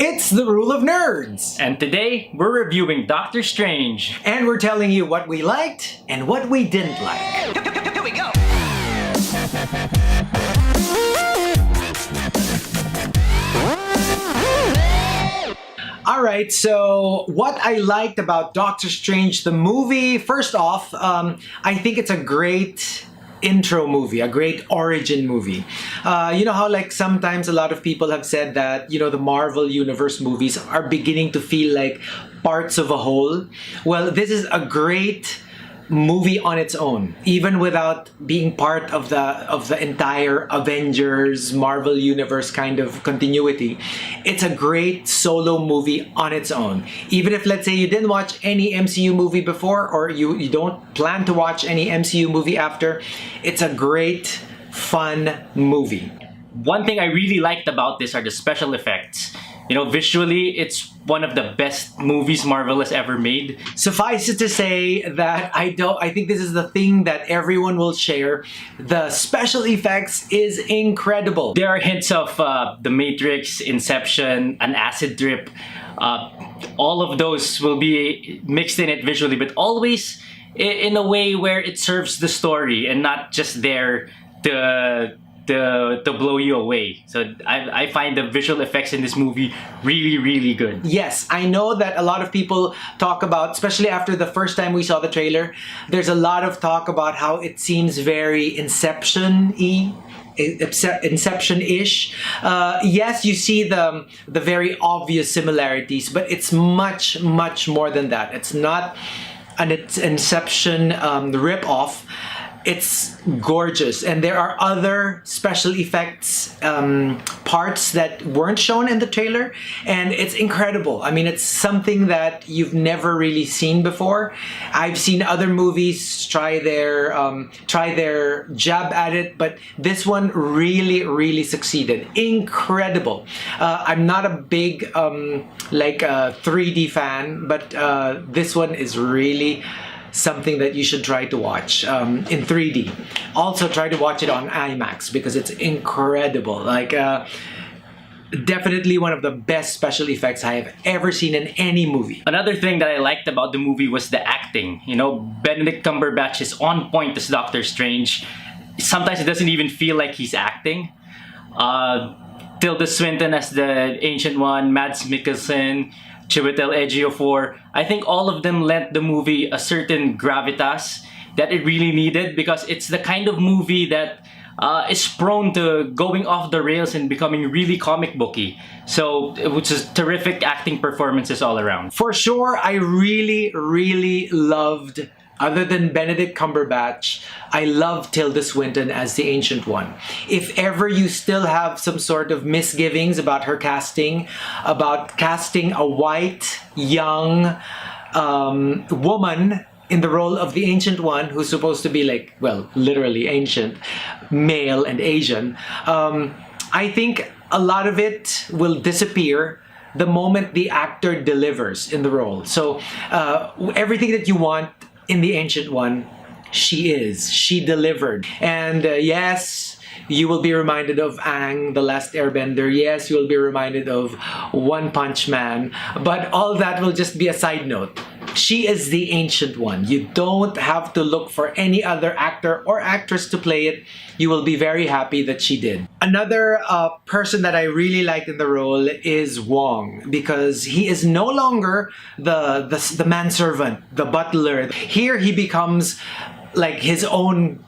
It's the Rule of Nerds! And today, we're reviewing Doctor Strange. And we're telling you what we liked and what we didn't like. Here we go! Alright, so what I liked about Doctor Strange the movie, first off, I think it's a great intro movie, a great origin movie. You know how like sometimes a lot of people have said that, you know, the Marvel Universe movies are beginning to feel like parts of a whole? Well, this is a great movie on its own, even without being part of the entire Avengers Marvel Universe kind of continuity. It's a great solo movie on its own. Even if, let's say, you didn't watch any MCU movie before, or you don't plan to watch any MCU movie after, it's a great, fun movie. One thing I really liked about this are the special effects. You know, visually, it's one of the best movies Marvel has ever made. Suffice it to say that I think this is the thing that everyone will share. The special effects is incredible. There are hints of The Matrix, Inception, an acid trip. All of those will be mixed in it visually, but always in a way where it serves the story and not just there to blow you away. So I find the visual effects in this movie really, really good. Yes, I know that a lot of people talk about, especially after the first time we saw the trailer, there's a lot of talk about how it seems very Inception-y. Inception-ish. Yes, you see the very obvious similarities, but it's much, much more than that. It's not an Inception rip-off. It's gorgeous, and there are other special effects parts that weren't shown in the trailer, and it's incredible. I mean, it's something that you've never really seen before. I've seen other movies try their jab at it, but this one really, really succeeded. Incredible. I'm not a big 3D fan, but this one is really something that you should try to watch in 3D. Also try to watch it on IMAX because it's incredible. Definitely one of the best special effects I have ever seen in any movie. Another thing that I liked about the movie was the acting. You know, Benedict Cumberbatch is on point as Doctor Strange. Sometimes it doesn't even feel like he's acting. Tilda Swinton as the Ancient One, Mads Mikkelsen, Chiwetel Ejiofor. I think all of them lent the movie a certain gravitas that it really needed, because it's the kind of movie that is prone to going off the rails and becoming really comic booky. So, which is terrific acting performances all around. For sure, I really, really loved, other than Benedict Cumberbatch, I love Tilda Swinton as the Ancient One. If ever you still have some sort of misgivings about her casting, about casting a white, young woman in the role of the Ancient One, who's supposed to be like, well, literally ancient, male and Asian, I think a lot of it will disappear the moment the actor delivers in the role. So everything that you want in the Ancient One, she delivered. And yes, you will be reminded of Aang, the Last Airbender. Yes, you will be reminded of One Punch Man. But all that will just be a side note. She is the Ancient One. You don't have to look for any other actor or actress to play it. You will be very happy that she did. Another person that I really liked in the role is Wong, because he is no longer the manservant, the butler. Here he becomes like his own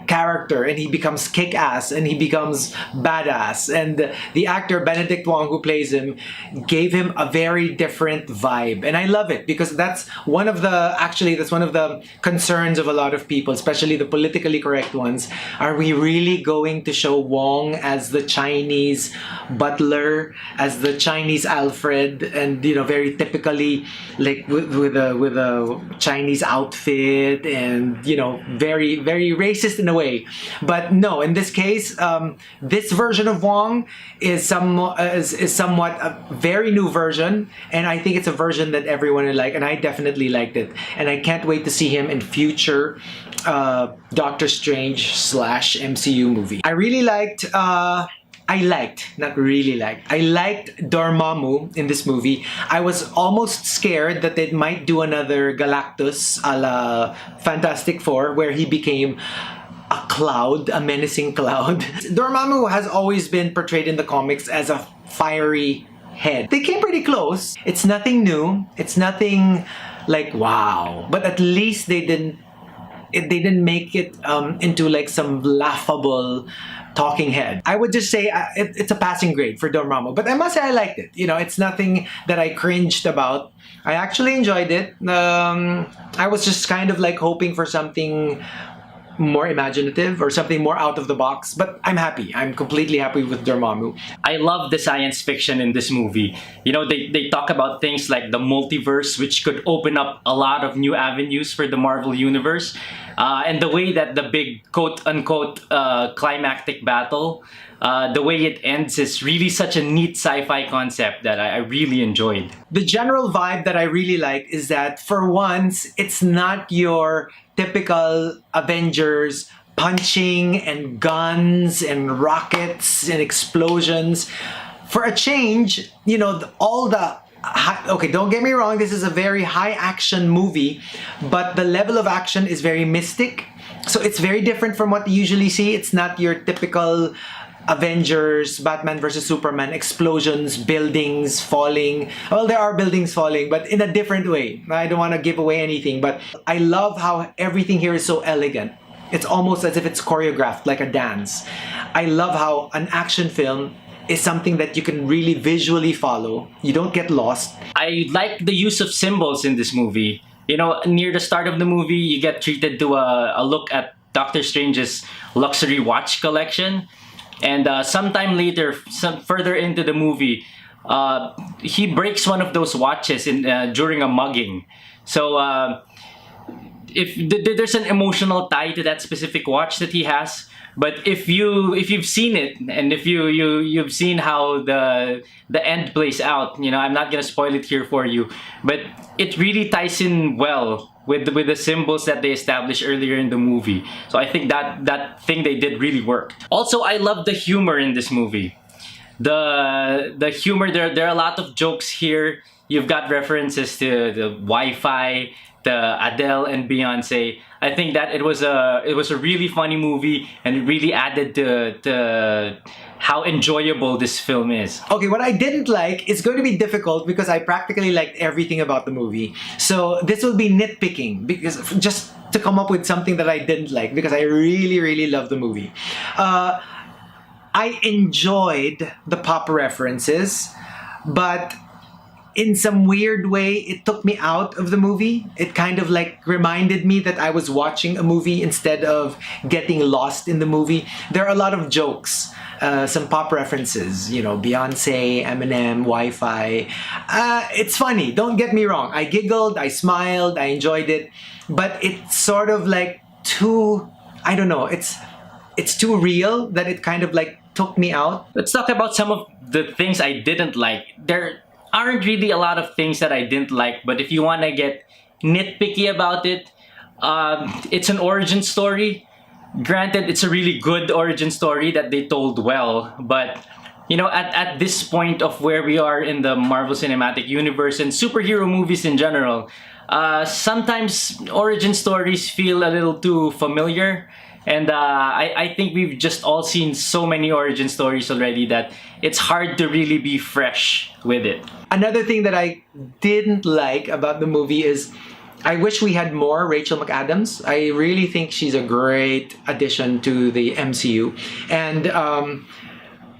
character, and he becomes kick-ass and he becomes badass, and the actor Benedict Wong, who plays him, gave him a very different vibe, and I love it, because that's one of the concerns of a lot of people, especially the politically correct ones. Are we really going to show Wong as the Chinese butler, as the Chinese Alfred, and you know, very typically like with a Chinese outfit, and you know, very, very racist in a way? But no, in this case, this version of Wong is somewhat a very new version, and I think it's a version that everyone will like, and I definitely liked it, and I can't wait to see him in future Doctor Strange / MCU movie. I really liked I liked, not really liked. I liked Dormammu in this movie. I was almost scared that they might do another Galactus a la Fantastic Four, where he became a cloud, a menacing cloud. Dormammu has always been portrayed in the comics as a fiery head. They came pretty close. It's nothing new. It's nothing like wow. But at least they didn't make it into like some laughable talking head. I would just say it's a passing grade for Dormammu. But I must say I liked it. You know, it's nothing that I cringed about. I actually enjoyed it. I was just kind of like hoping for something more imaginative or something more out of the box, but I'm happy. I'm completely happy with Dormammu. I love the science fiction in this movie. You know, they talk about things like the multiverse, which could open up a lot of new avenues for the Marvel Universe. And the way that the big quote-unquote climactic battle, the way it ends is really such a neat sci-fi concept that I really enjoyed. The general vibe that I really like is that for once, it's not your typical Avengers punching and guns and rockets and explosions. For a change, you know, okay, don't get me wrong, this is a very high action movie, but the level of action is very mystic. So it's very different from what you usually see. It's not your typical Avengers, Batman versus Superman, explosions, buildings falling. Well, there are buildings falling, but in a different way. I don't want to give away anything, but I love how everything here is so elegant. It's almost as if it's choreographed like a dance. I love how an action film is something that you can really visually follow. You don't get lost. I like the use of symbols in this movie. You know, near the start of the movie, you get treated to a look at Doctor Strange's luxury watch collection. And sometime later, further into the movie, he breaks one of those watches during a mugging. So if there's an emotional tie to that specific watch that he has, but if you've seen it and if you've seen how the end plays out, you know, I'm not gonna spoil it here for you, but it really ties in well with the symbols that they established earlier in the movie. So I think that thing they did really worked. Also, I love the humor in this movie. The humor, there are a lot of jokes here. You've got references to the Wi-Fi, to Adele and Beyonce. I think that it was a really funny movie, and it really added to how enjoyable this film is. Okay, what I didn't like is going to be difficult because I practically liked everything about the movie. So this will be nitpicking because just to come up with something that I didn't like because I really, really love the movie. I enjoyed the pop references, but in some weird way, it took me out of the movie. It kind of like reminded me that I was watching a movie instead of getting lost in the movie. There are a lot of jokes, some pop references, you know, Beyonce, Eminem, Wi-Fi. It's funny, don't get me wrong. I giggled, I smiled, I enjoyed it, but it's sort of like too, I don't know, it's too real that it kind of like took me out. Let's talk about some of the things I didn't like. There aren't really a lot of things that I didn't like, but if you want to get nitpicky about it, it's an origin story. Granted, it's a really good origin story that they told well, but you know, at this point of where we are in the Marvel Cinematic Universe and superhero movies in general, sometimes origin stories feel a little too familiar. And I think we've just all seen so many origin stories already that it's hard to really be fresh with it. Another thing that I didn't like about the movie is I wish we had more Rachel McAdams. I really think she's a great addition to the MCU. And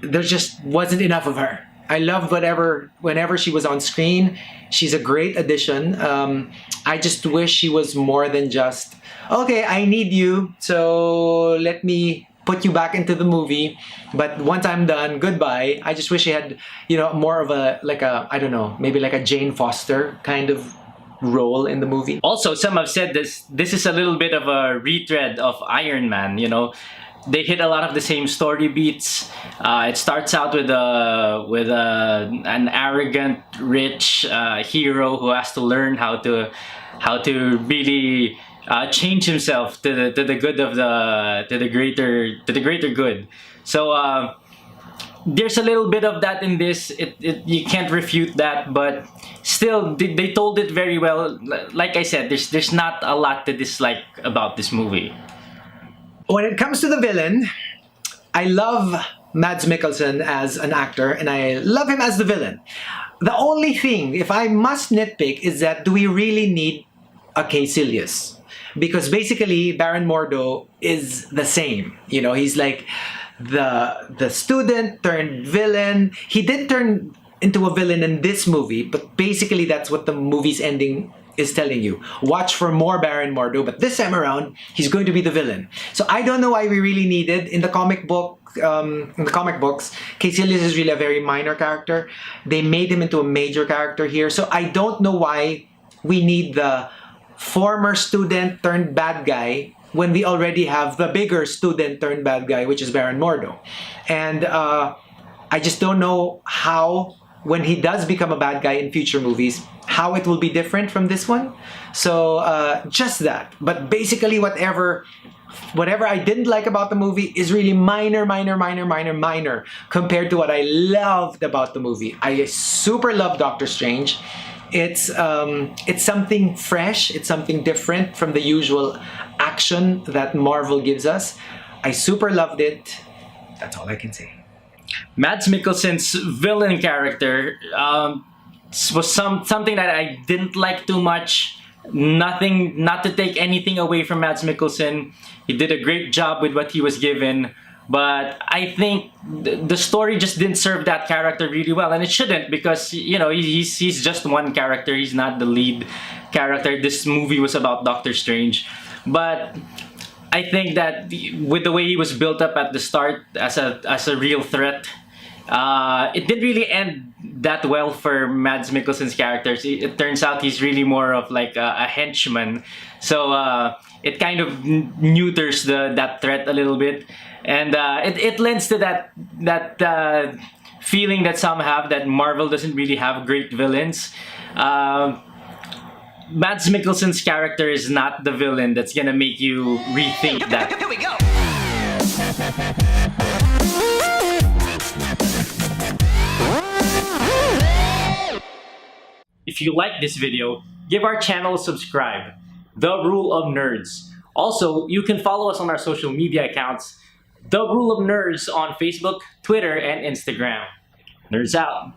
there just wasn't enough of her. I loved whenever she was on screen. She's a great addition. I just wish she was more than just, okay, I need you, so let me put you back into the movie, but once I'm done, goodbye. I just wish she had, you know, more of I don't know, maybe like a Jane Foster kind of role in the movie. Also, some have said this is a little bit of a retread of Iron Man, you know. They hit a lot of the same story beats. It starts out with an arrogant, rich hero who has to learn how to really change himself to the good of the greater good. So there's a little bit of that in this. You can't refute that, but still, they told it very well. Like I said, there's not a lot to dislike about this movie. When it comes to the villain, I love Mads Mikkelsen as an actor, and I love him as the villain. The only thing, if I must nitpick, is that do we really need a Caecilius? Because basically, Baron Mordo is the same. You know, he's like the student turned villain. He did turn into a villain in this movie, but basically that's what the movie's ending is telling you. Watch for more Baron Mordo, but this time around, he's going to be the villain. So I don't know why we really needed in the comic book. In the comic books, Caecilius is really a very minor character. They made him into a major character here, so I don't know why we need the former student turned bad guy when we already have the bigger student turned bad guy, which is Baron Mordo. And I just don't know how, when he does become a bad guy in future movies, how it will be different from this one. So just that. But basically whatever I didn't like about the movie is really minor compared to what I loved about the movie. I super love Doctor Strange. It's something fresh, it's something different from the usual action that Marvel gives us. I super loved it. That's all I can say. Mads Mikkelsen's villain character was something that I didn't like too much. Nothing, not to take anything away from Mads Mikkelsen. He did a great job with what he was given. But I think the story just didn't serve that character really well, and it shouldn't, because you know he's just one character. He's not the lead character. This movie was about Doctor Strange, but I think that with the way he was built up at the start as a real threat, it didn't really end that well for Mads Mikkelsen's characters. It turns out he's really more of like a henchman, so it kind of neuters that threat a little bit. And it lends to that feeling that some have that Marvel doesn't really have great villains. Mads Mikkelsen's character is not the villain that's gonna make you rethink that. Here we go. If you like this video, give our channel a subscribe. The Rule of Nerds. Also, you can follow us on our social media accounts. The Rule of Nerds on Facebook, Twitter, and Instagram. Nerds out.